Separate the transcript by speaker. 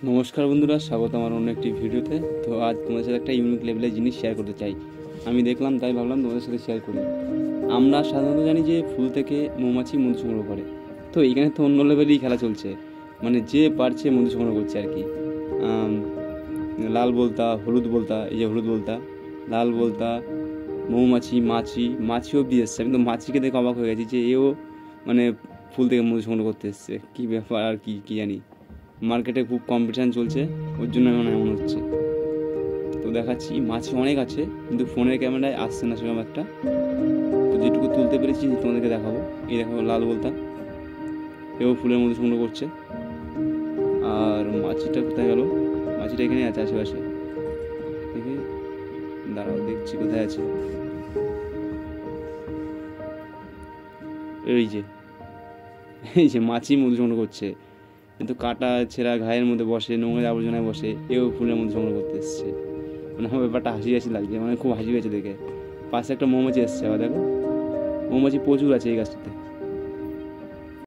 Speaker 1: নমস্কার বন্ধুরা, স্বাগত আমার অন্য একটি ভিডিওতে। তো আজ তোমাদের সাথে একটা ইউনিক লেভেলের জিনিস শেয়ার করতে চাই। আমি দেখলাম, তাই ভাবলাম তোমাদের সাথে শেয়ার করি। আমরা সাধারণত জানি যে ফুল থেকে মৌমাছি মধু সংগ্রহ করে। তো এইখানে তো অন্য লেভেলেরই খেলা চলছে, মানে যে পারছে মধু সংগ্রহ করছে আর কি। লাল বলতা, হলুদ বলতা, এই যে হলুদ বলতা, লাল বলতা, মৌমাছি, মাছি অব্দি এসছে। আমি তো মাছিকে দেখে অবাক হয়ে গেছি যে এও মানে ফুল থেকে মধু সংগ্রহ করতে এসছে। কী ব্যাপার আর কি জানি। মার্কেটে খুব কম্পিটিশান চলছে, ওর জন্য এমন হচ্ছে। তো দেখাচ্ছি, মাছি অনেক আছে কিন্তু ফোনের ক্যামেরায় আসছে না সেরকম একটা। তো যেটুকু তুলতে পেরেছি তোমাদেরকে দেখাবো। এই দেখো লাল বলতা, এও ফুলের মধ্যে সংগ্রহ করছে। আর মাছিটা কোথায় গেল? মাছিটা এখানে আছে আশেপাশে, দেখি, দাঁড়াও দেখছি কোথায় আছে। এই যে মাছি মধু সংগ্রহ করছে, কিন্তু কাটা ছেঁড়া ঘায়ের মধ্যে বসে, নোংরা আবর্জনায় বসে, এও ফুলের মধ্যে সংগ্রহ করতে এসছে। মানে আমার ব্যাপারটা হাসি লাগছে, মানে খুব হাসি পেয়েছে দেখে। পাশে একটা মৌমাছি এসছে, আবার দেখো, মৌমাছি প্রচুর আছে এই গাছটাতে।